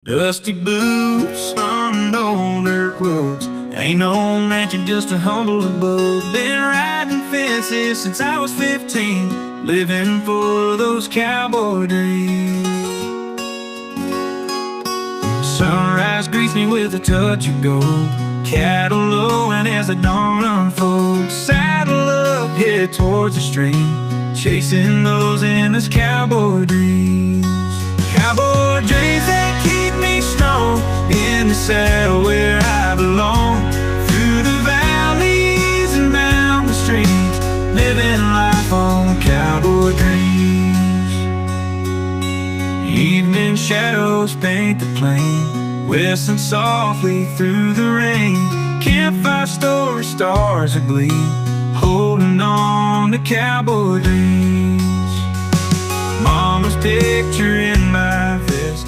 Dusty boots, unowned dirt clothes. Ain't no mansion, just a humble abode. Been riding fences since I was 15, living for those cowboy dreams. Sunrise greets me with a touch of gold, cattle lowing as the dawn unfolds. Saddle up, head towards the stream, chasing those endless cowboy dreams. Cowboy dreams that keep me strong, in the saddle where I belong. Through the valleys and down the streams, living life on cowboy dreams. Evening shadows paint the plain, whistling softly through the rain. Campfire story stars agleam, holding on to cowboy dreams. Mama's picture in my vest.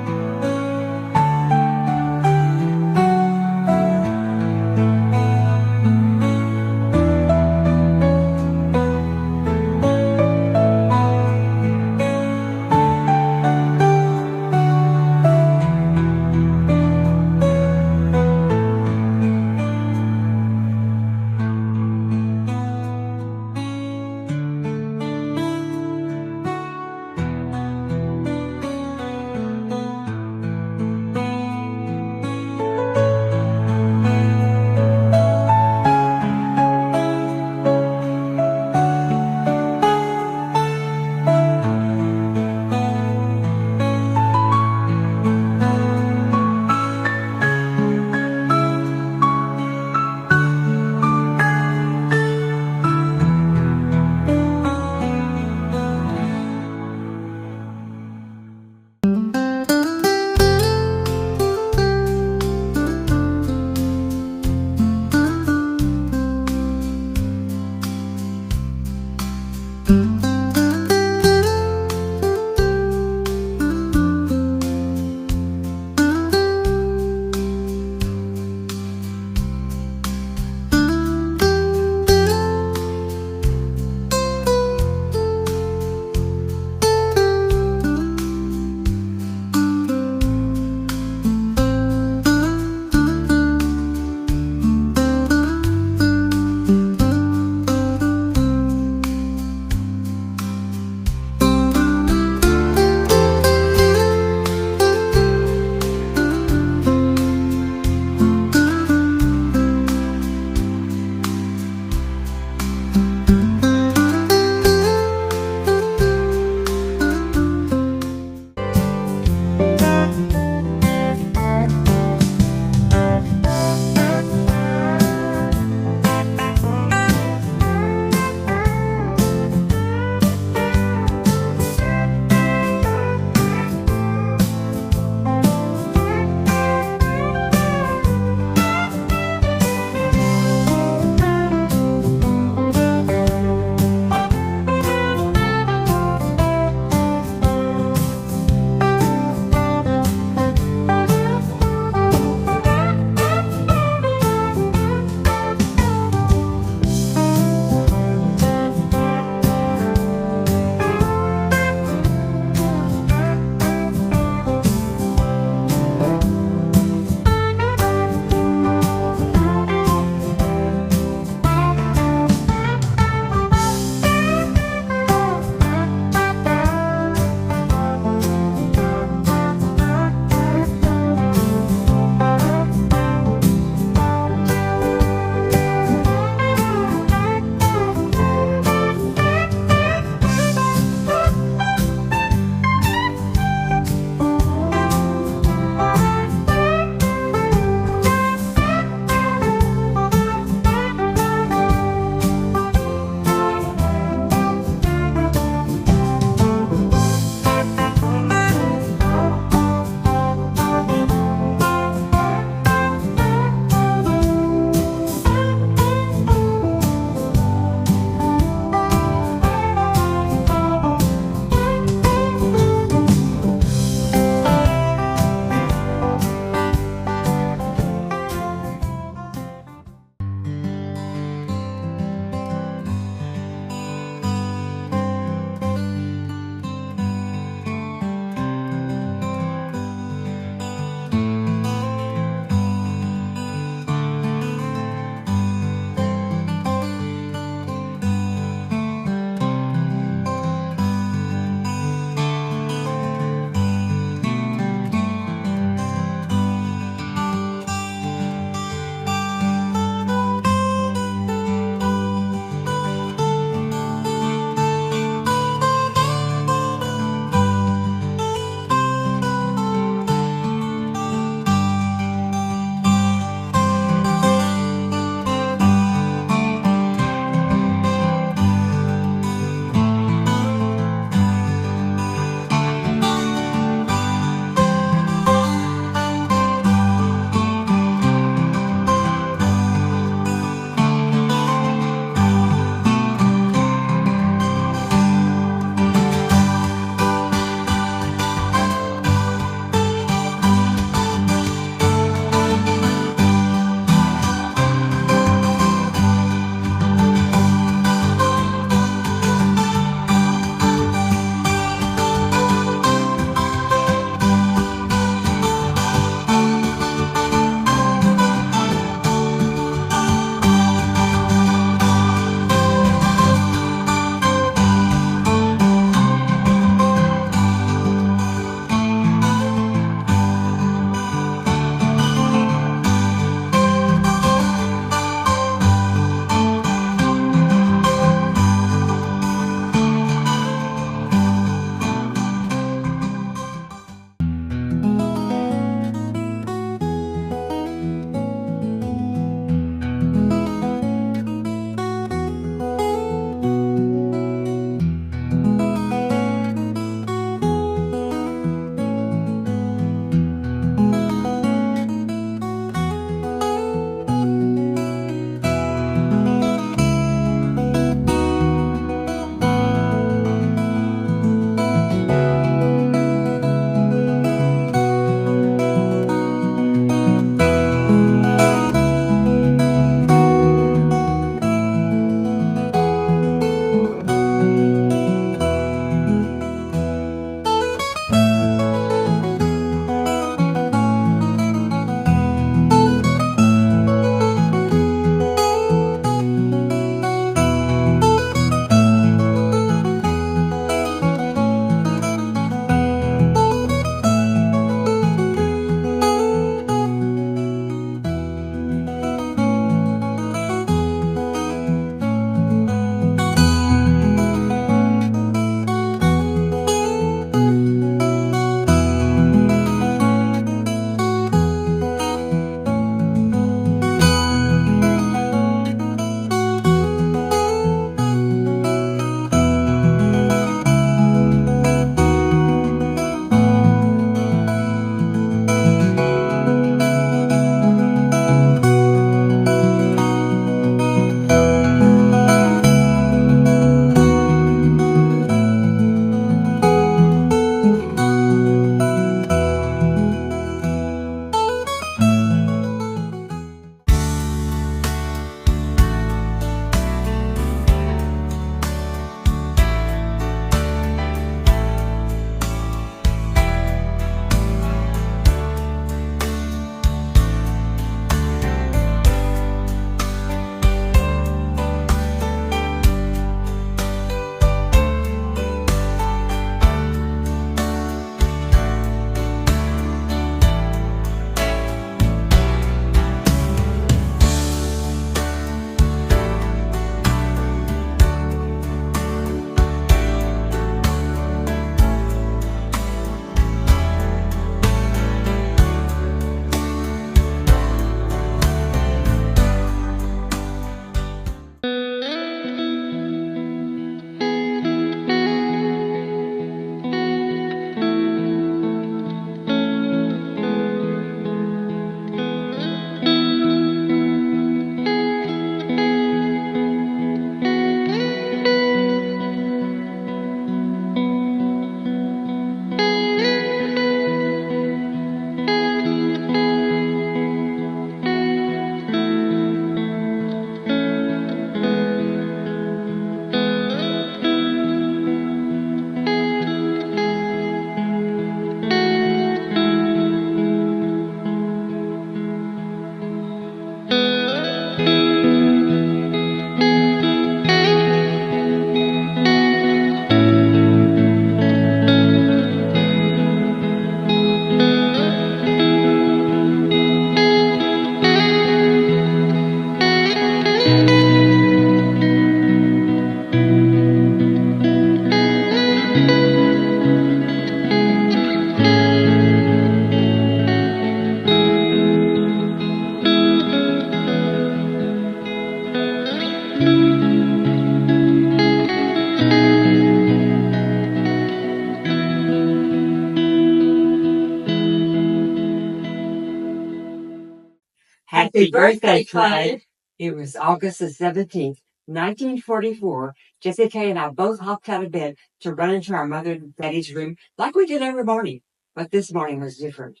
Happy birthday, Clay. It was August the 17th, 1944. Jessica and I both hopped out of bed to run into our mother and daddy's room like we did every morning. But this morning was different.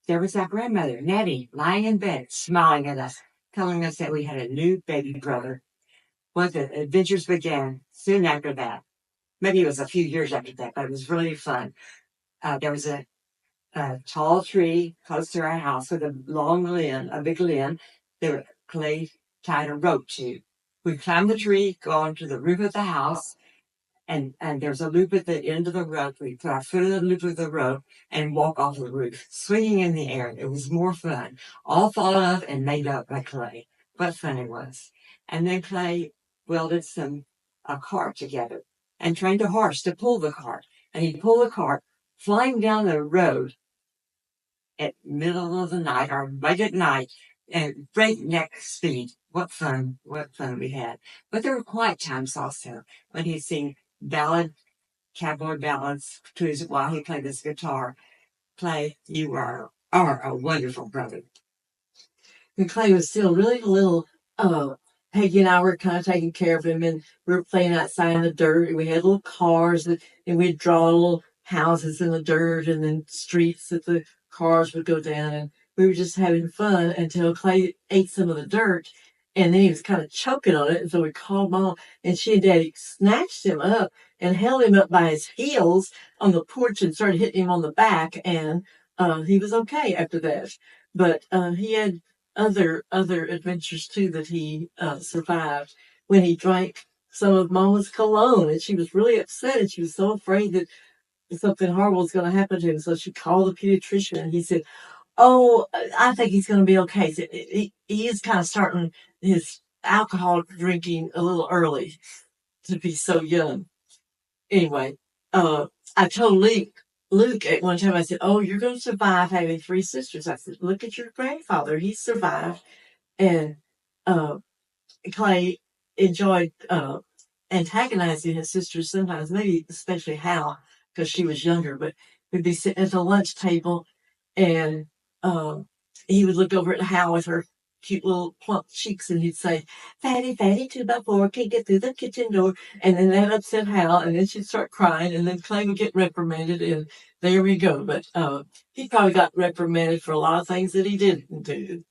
There was our grandmother, Nettie, lying in bed, smiling at us, telling us that we had a new baby brother. Well, the adventures began soon after that. Maybe it was a few years after that, but it was really fun. There was a tall tree close to our house with a long limb, a big limb that Clay tied a rope to. We climbed the tree, go onto the roof of the house, and there's a loop at the end of the rope. We put our foot in the loop of the rope and walk off the roof, swinging in the air. It was more fun. All thought of and made up by Clay. What fun it was. And then Clay welded a cart together and trained a horse to pull the cart. And he pulled the cart flying down the road at middle of the night or late at night at breakneck speed. What fun we had. But there were quiet times also when he'd sing cowboy ballads while he played his guitar. Clay, you are a wonderful brother. And Clay was still really little. Peggy and I were kind of taking care of him, and we were playing outside in the dirt. And we had little cars, and we'd draw little houses in the dirt, and then streets that the cars would go down. And we were just having fun until Clay ate some of the dirt, and then he was kind of choking on it. And so we called Mom, and she and Daddy snatched him up and held him up by his heels on the porch and started hitting him on the back. And he was okay after that. But he had other adventures too that he survived when he drank some of Mama's cologne, and she was really upset, and she was so afraid that something horrible was going to happen to him. So she called the pediatrician, and he said, "Oh, I think he's going to be okay." So he is kind of starting his alcohol drinking a little early to be so young. Anyway, I told Luke at one time, I said, "Oh, you're going to survive having 3 sisters." I said, "Look at your grandfather. He survived." And Clay enjoyed antagonizing his sisters sometimes, maybe especially Hal, because she was younger. But we'd be sitting at the lunch table, and he would look over at Hal with her cute little plump cheeks, and he'd say, "Fatty, fatty, 2x4, can't get through the kitchen door." And then that upset Hal, and then she'd start crying, and then Clay would get reprimanded, and there we go. But he probably got reprimanded for a lot of things that he didn't do.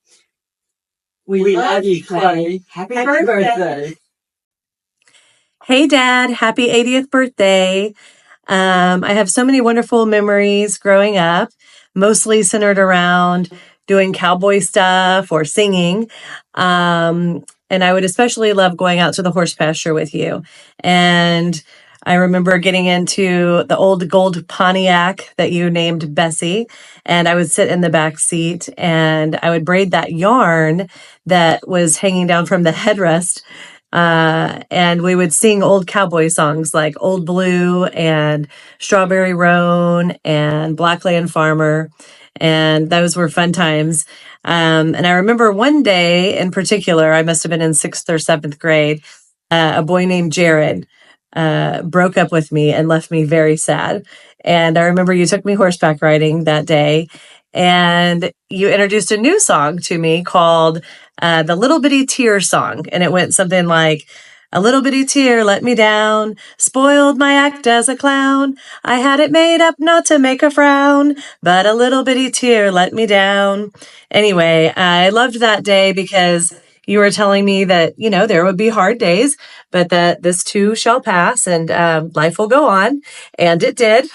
We love you, Clay. Happy birthday. Hey, Dad. Happy 80th birthday. I have so many wonderful memories growing up, mostly centered around doing cowboy stuff or singing. And I would especially love going out to the horse pasture with you. And I remember getting into the old gold Pontiac that you named Bessie, and I would sit in the back seat and I would braid that yarn that was hanging down from the headrest. And we would sing old cowboy songs like Old Blue and Strawberry Roan and Blackland Farmer. And those were fun times. And I remember one day in particular, I must have been in 6th or 7th grade, a boy named Jared broke up with me and left me very sad. And I remember you took me horseback riding that day, and you introduced a new song to me called the Little Bitty Tear Song. And it went something like, "A little bitty tear let me down, spoiled my act as a clown. I had it made up not to make a frown, but a little bitty tear let me down." Anyway, I loved that day because you were telling me that, there would be hard days, but that this too shall pass and life will go on. And it did.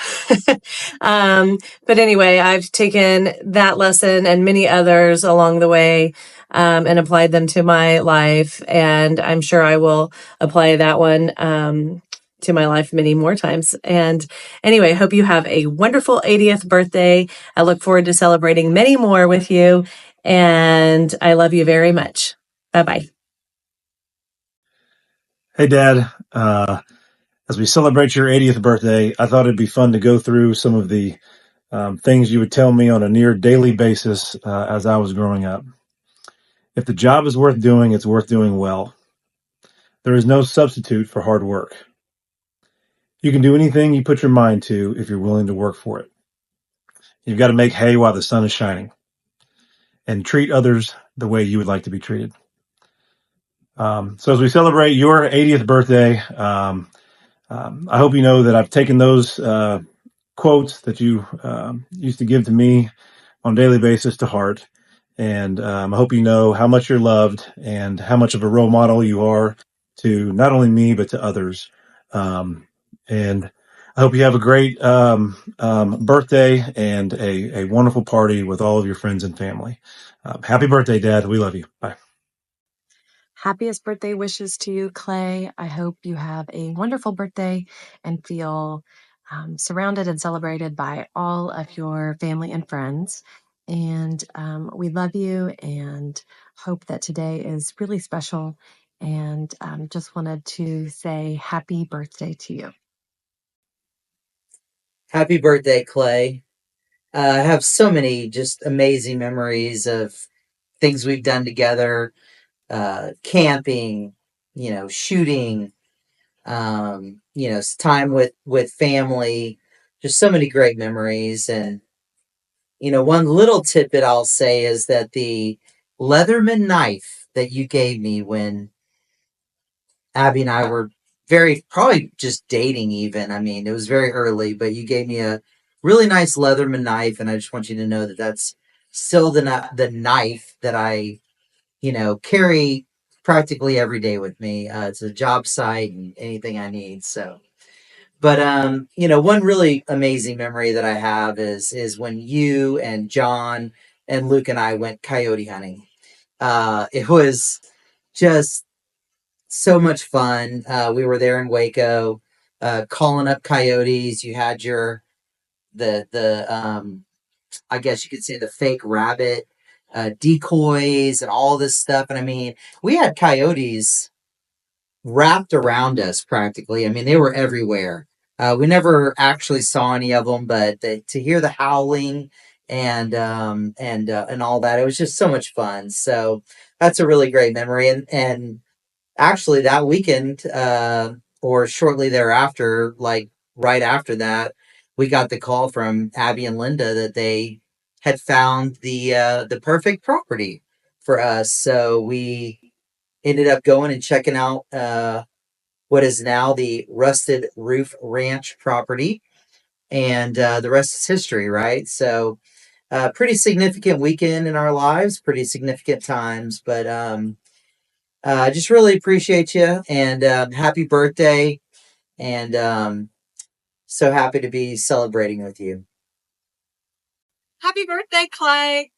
But anyway, I've taken that lesson and many others along the way and applied them to my life. And I'm sure I will apply that one to my life many more times. And anyway, hope you have a wonderful 80th birthday. I look forward to celebrating many more with you. And I love you very much. Bye-bye. Hey, Dad. As we celebrate your 80th birthday, I thought it'd be fun to go through some of the things you would tell me on a near daily basis as I was growing up. If the job is worth doing, it's worth doing well. There is no substitute for hard work. You can do anything you put your mind to if you're willing to work for it. You've got to make hay while the sun is shining and treat others the way you would like to be treated. So as we celebrate your 80th birthday, I hope you know that I've taken those quotes that you used to give to me on a daily basis to heart. And I hope you know how much you're loved and how much of a role model you are to not only me, but to others. And I hope you have a great birthday and a wonderful party with all of your friends and family. Happy birthday, Dad. We love you. Bye. Happiest birthday wishes to you, Clay. I hope you have a wonderful birthday and feel surrounded and celebrated by all of your family and friends. And we love you and hope that today is really special. And just wanted to say happy birthday to you. Happy birthday, Clay. I have so many just amazing memories of things we've done together, camping, shooting, time with family, just so many great memories. And, one little tidbit I'll say is that the Leatherman knife that you gave me when Abby and I were probably just dating even. I mean, it was very early, but you gave me a really nice Leatherman knife, and I just want you to know that that's still the knife that I, carry practically every day with me. It's a job site and anything I need. So, but one really amazing memory that I have is when you and John and Luke and I went coyote hunting. It was just so much fun. We were there in Waco, calling up coyotes. You had the I guess you could say the fake rabbit decoys and all this stuff. And I mean, we had coyotes wrapped around us practically. I mean, they were everywhere. We never actually saw any of them, but to hear the howling and all that, it was just so much fun. So that's a really great memory. And actually that weekend, or shortly thereafter, like right after that, we got the call from Abby and Linda that they had found the perfect property for us. So we ended up going and checking out what is now the Rusted Roof Ranch property, and the rest is history, right? So pretty significant weekend in our lives, pretty significant times, but I just really appreciate you, and happy birthday, and so happy to be celebrating with you. Happy birthday, Clay.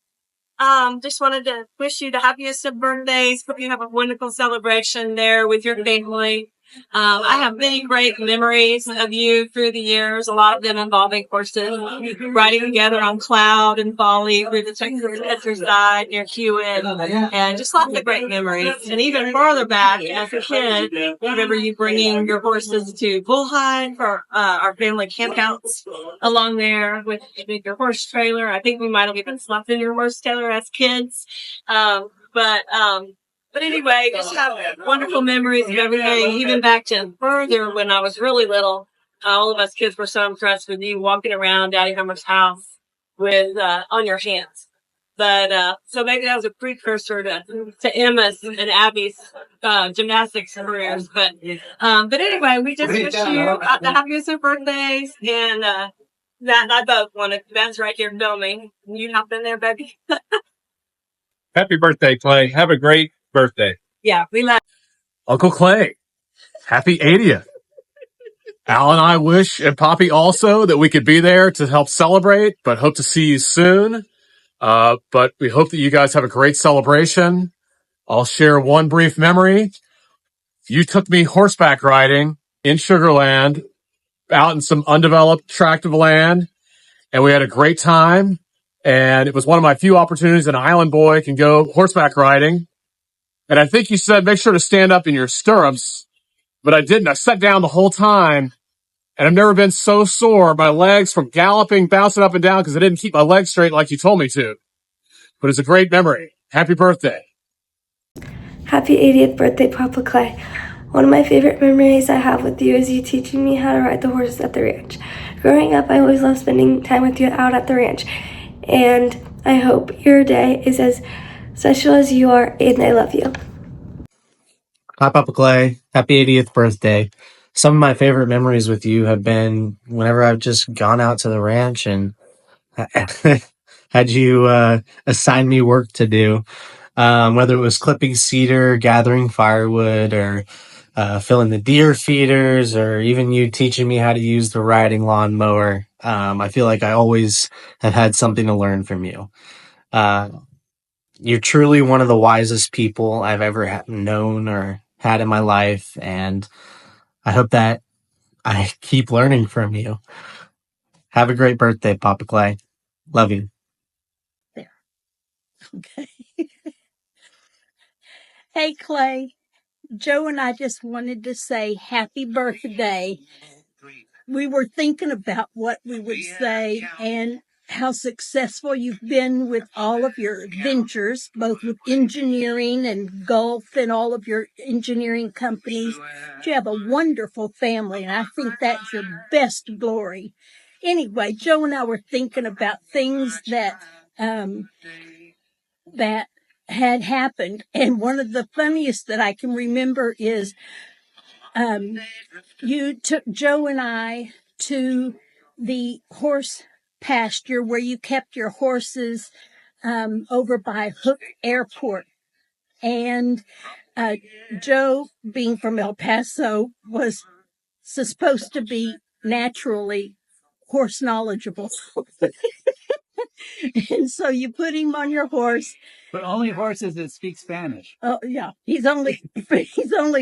Just wanted to wish you the happiest of birthdays. Hope you have a wonderful celebration there with your family. I have many great memories of you through the years, a lot of them involving horses, riding together on Cloud and Folly through the Texas side near Hewitt, and just lots of great memories. And even farther back, as a kid, I remember you bringing your horses to Bullhide for our family campouts along there with your horse trailer. I think we might have even slept in your horse trailer as kids. But anyway, just have wonderful memories of everything, even back to further when I was really little. All of us kids were so impressed with you walking around Daddy Hummer's house with on your hands. But so maybe that was a precursor to Emma's and Abby's gymnastics careers. But anyway, we just wish you the happiest of birthdays, and Matt and I both want to. Matt's right here filming. You hop in there, baby. Happy birthday, Clay. Have a great birthday. Yeah, we love Uncle Clay, happy 80th. Al and I wish, and Poppy also, that we could be there to help celebrate, but hope to see you soon. But we hope that you guys have a great celebration. I'll share one brief memory. You took me horseback riding in Sugar Land, out in some undeveloped tract of land, and we had a great time. And it was one of my few opportunities an island boy can go horseback riding. And I think you said, make sure to stand up in your stirrups, but I didn't. I sat down the whole time, and I've never been so sore, my legs from galloping, bouncing up and down because I didn't keep my legs straight like you told me to. But it's a great memory. Happy birthday. Happy 80th birthday, Papa Clay. One of my favorite memories I have with you is you teaching me how to ride the horses at the ranch. Growing up, I always loved spending time with you out at the ranch. And I hope your day is as special as you are, and I love you. Hi, Papa Clay. Happy 80th birthday. Some of my favorite memories with you have been whenever I've just gone out to the ranch and had you assign me work to do, whether it was clipping cedar, gathering firewood, or filling the deer feeders, or even you teaching me how to use the riding lawnmower. I feel like I always have had something to learn from you. Uh, you're truly one of the wisest people I've ever known or had in my life, and I hope that I keep learning from you. Have a great birthday, Papa Clay. Love you. Okay. Hey, Clay. Joe and I just wanted to say happy birthday. We were thinking about what we would say and how successful you've been with all of your adventures, both with engineering and golf and all of your engineering companies. You have a wonderful family, and I think that's your best glory. Anyway, Joe and I were thinking about things that that had happened, and one of the funniest that I can remember is you took Joe and I to the horse pasture where you kept your horses over by Hook Airport. And Joe, being from El Paso, was supposed to be naturally horse knowledgeable. And so you put him on your horse. But only horses that speak Spanish. Oh yeah, he's only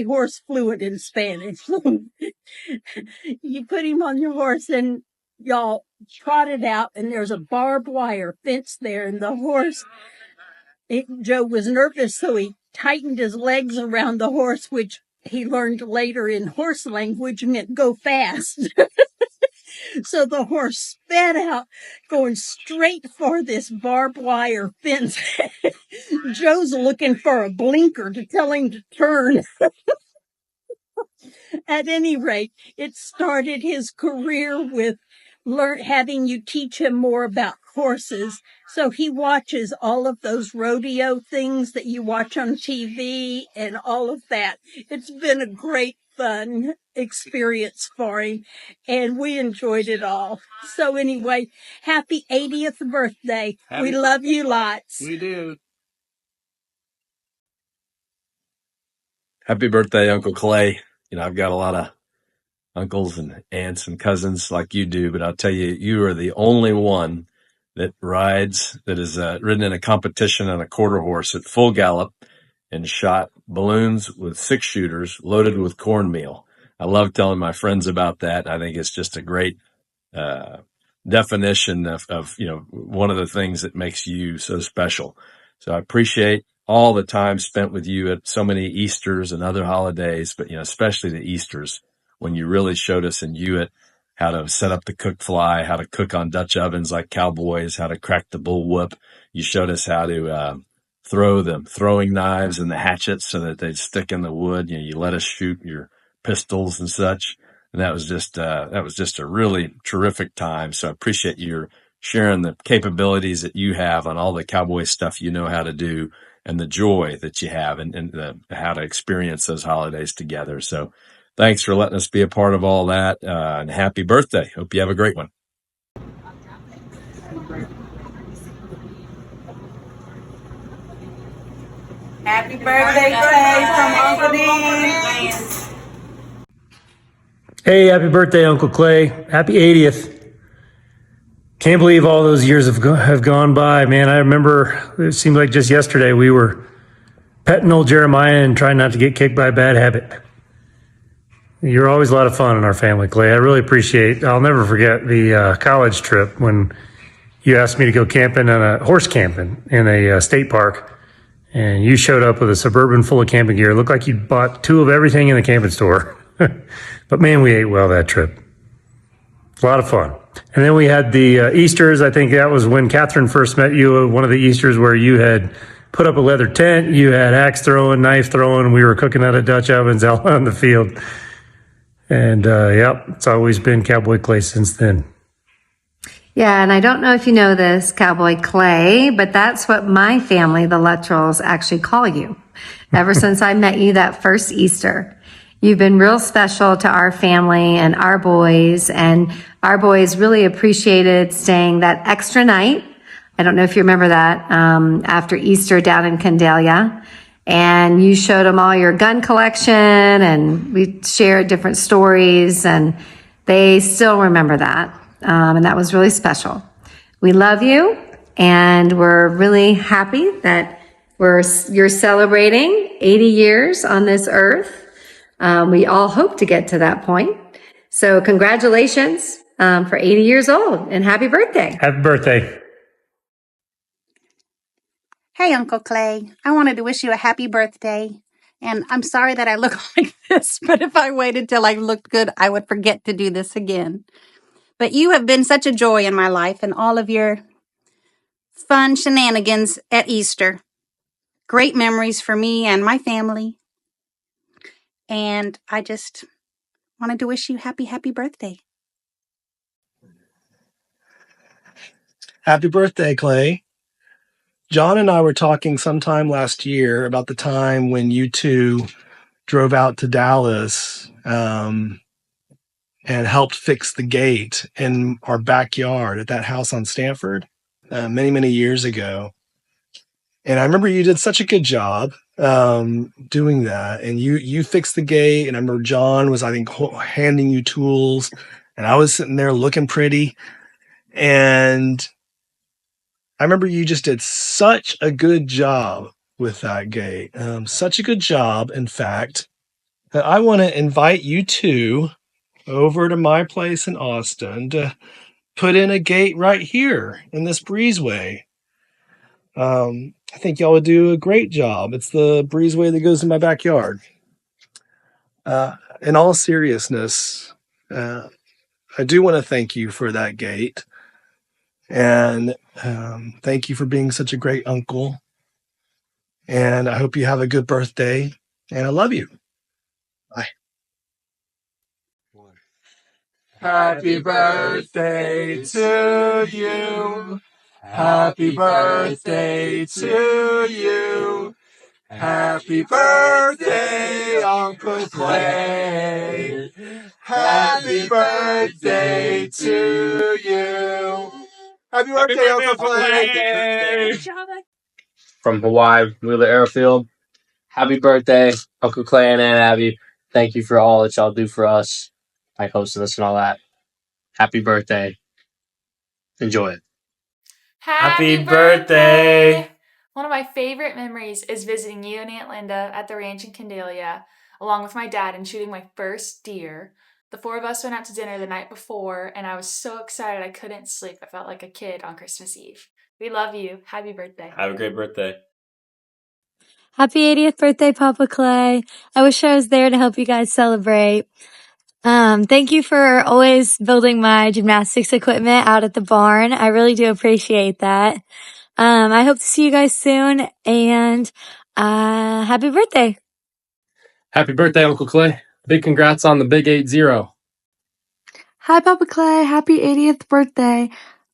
horse fluent in Spanish. You put him on your horse and y'all trotted out, and there's a barbed wire fence there, and the horse. Joe was nervous, so he tightened his legs around the horse, which he learned later in horse language meant go fast. So the horse sped out, going straight for this barbed wire fence. Joe's looking for a blinker to tell him to turn. At any rate, it started his career with having you teach him more about horses. So he watches all of those rodeo things that you watch on TV and all of that. It's been a great fun experience for him, and we enjoyed it all. So anyway, happy 80th birthday. We love you lots. We do. Happy birthday, Uncle Clay. You know, I've got a lot of uncles and aunts and cousins like you do, but I'll tell you, you are the only one that is ridden in a competition on a quarter horse at full gallop and shot balloons with 6-shooters loaded with cornmeal. I love telling my friends about that. I think it's just a great definition of, you know, one of the things that makes you so special. So I appreciate all the time spent with you at so many Easters and other holidays, but, you know, especially the Easters when you really showed us in Hewitt how to set up the cook fly, how to cook on Dutch ovens like cowboys, how to crack the bull whoop. You showed us how to throw the throwing knives and the hatchets so that they'd stick in the wood. You know, you let us shoot your pistols and such. And that was just a really terrific time. So I appreciate your sharing the capabilities that you have on all the cowboy stuff you know how to do and the joy that you have and how to experience those holidays together. So thanks for letting us be a part of all that. And happy birthday. Hope you have a great one. Happy birthday, Clay, from Uncle Dean. Hey, happy birthday, Uncle Clay. Happy 80th. Can't believe all those years have gone by, man. I remember it seemed like just yesterday we were petting old Jeremiah and trying not to get kicked by a bad habit. You're always a lot of fun in our family, Clay. I really appreciate. I'll never forget the college trip when you asked me to go camping horse camping in a state park, and you showed up with a Suburban full of camping gear. It looked like you'd bought 2 of everything in the camping store. But man, we ate well that trip. A lot of fun. And then we had the Easters. I think that was when Catherine first met you, one of the Easters where you had put up a leather tent, you had axe throwing, knife throwing, we were cooking out of Dutch ovens out on the field. And yep, it's always been Cowboy Clay since then. Yeah, and I don't know if you know this, Cowboy Clay, but that's what my family, the Luttrells, actually call you. Ever since I met you that first Easter. You've been real special to our family and our boys really appreciated staying that extra night. I don't know if you remember that, after Easter down in Candelia. And you showed them all your gun collection, and we shared different stories, and they still remember that. And that was really special. We love you, and we're really happy that you're celebrating 80 years on this earth. We all hope to get to that point. So congratulations for 80 years old, and happy birthday. Happy birthday. Hey, Uncle Clay. I wanted to wish you a happy birthday. And I'm sorry that I look like this, but if I waited till I looked good, I would forget to do this again. But you have been such a joy in my life and all of your fun shenanigans at Easter. Great memories for me and my family. And I just wanted to wish you happy birthday. Happy birthday, Clay. John and I were talking sometime last year about the time when you two drove out to Dallas and helped fix the gate in our backyard at that house on Stanford many years ago. And I remember you did such a good job doing that. And you fixed the gate. And I remember John was, I think, handing you tools. And I was sitting there looking pretty. And I remember you just did such a good job with that gate. Such a good job, in fact, that I want to invite you two over to my place in Austin to put in a gate right here in this breezeway. I think y'all would do a great job. It's the breezeway that goes in my backyard. In all seriousness, I do want to thank you for that gate. And thank you for being such a great uncle. And I hope you have a good birthday. And I love you. Bye. Happy birthday to you. Happy birthday to you. Happy birthday, Uncle Clay. Happy birthday to you. Happy birthday, Uncle Clay. From Hawaii, Wheeler Airfield. Happy birthday, Uncle Clay and Aunt Abby. Thank you for all that y'all do for us, like hosting us and all that. Happy birthday. Enjoy it. Happy birthday! One of my favorite memories is visiting you and Aunt Linda at the ranch in Candelia, along with my dad, and shooting my first deer. The four of us went out to dinner the night before, and I was so excited I couldn't sleep. I felt like a kid on Christmas Eve. We love you. Happy birthday. Have a great birthday. Happy 80th birthday, Papa Clay. I wish I was there to help you guys celebrate. Thank you for always building my gymnastics equipment out at the barn. I really do appreciate that. I hope to see you guys soon, and happy birthday. Happy birthday, Uncle Clay. Big congrats on the big 8-0. Hi, Papa Clay. Happy 80th birthday.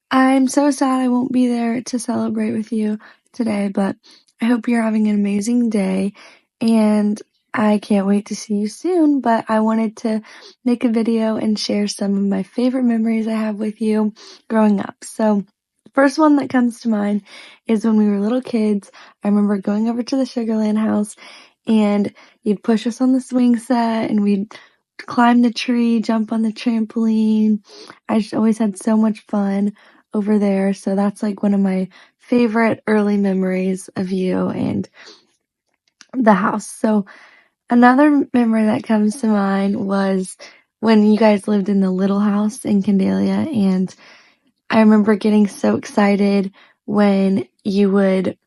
I'm so sad I won't be there to celebrate with you today, but I hope you're having an amazing day, and I can't wait to see you soon. But I wanted to make a video and share some of my favorite memories I have with you growing up. So the first one that comes to mind is when we were little kids. I remember going over to the Sugarland house, and you'd push us on the swing set, and we'd climb the tree, jump on the trampoline. I just always had so much fun over there. So that's like one of my favorite early memories of you and the house. So another memory that comes to mind was when you guys lived in the little house in Candelia, and I remember getting so excited when you would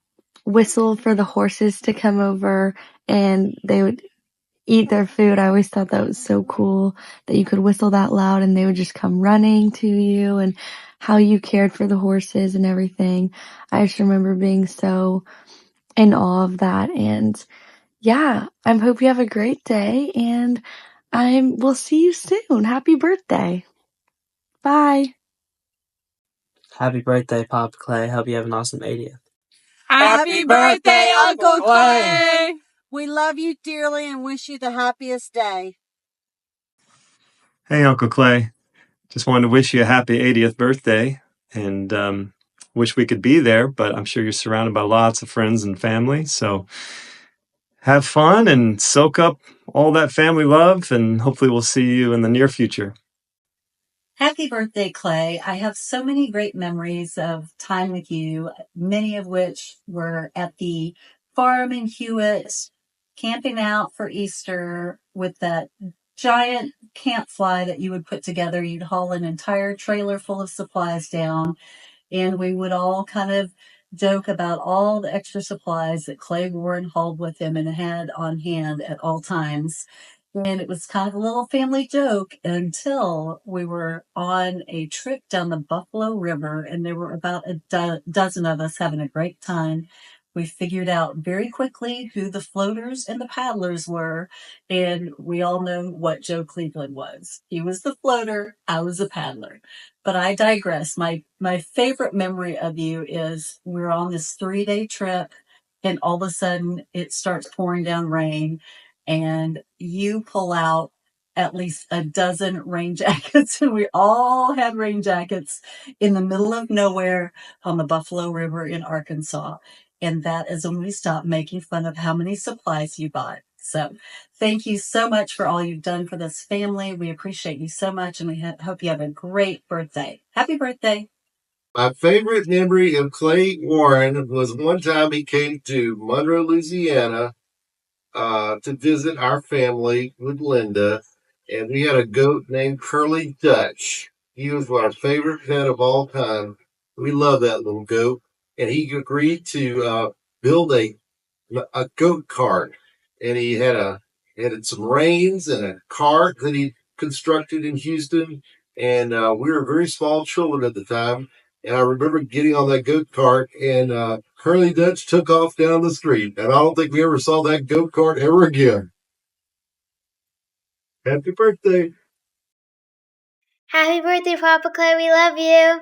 whistle for the horses to come over and they would eat their food. I always thought that was so cool that you could whistle that loud and they would just come running to you, and how you cared for the horses and everything. I just remember being so in awe of that. And yeah, I hope you have a great day, and we'll see you soon. Happy birthday. Bye. Happy birthday, Papa Clay. Hope you have an awesome 80th. Happy birthday, Uncle Clay! We love you dearly and wish you the happiest day. Hey, Uncle Clay. Just wanted to wish you a happy 80th birthday and wish we could be there, but I'm sure you're surrounded by lots of friends and family. So have fun and soak up all that family love, and hopefully we'll see you in the near future. Happy birthday, Clay. I have so many great memories of time with you, many of which were at the farm in Hewitt, camping out for Easter with that giant camp fly that you would put together. You'd haul an entire trailer full of supplies down, and we would all kind of joke about all the extra supplies that Clay Warren hauled with him and had on hand at all times. And it was kind of a little family joke until we were on a trip down the Buffalo River, and there were about a dozen of us having a great time. We figured out very quickly who the floaters and the paddlers were, and we all know what Joe Cleveland was. He was the floater, I was a paddler. But I digress. My favorite memory of you is we're on this 3-day trip, and all of a sudden it starts pouring down rain, and you pull out at least a dozen rain jackets, and we all had rain jackets in the middle of nowhere on the Buffalo River in Arkansas. And that is when we stopped making fun of how many supplies you bought. So thank you so much for all you've done for this family. We appreciate you so much, and we hope you have a great birthday. Happy birthday. My favorite memory of Clay Warren was one time he came to Monroe, Louisiana, to visit our family with Linda, and we had a goat named Curly Dutch. He was our favorite pet of all time. We love that little goat, and he agreed to build a goat cart, and he had some reins and a cart that he constructed in Houston, and we were very small children at the time. And I remember getting on that goat cart, and Curly Dutch took off down the street, and I don't think we ever saw that goat cart ever again. Happy birthday! Happy birthday, Papa Clay. We love you.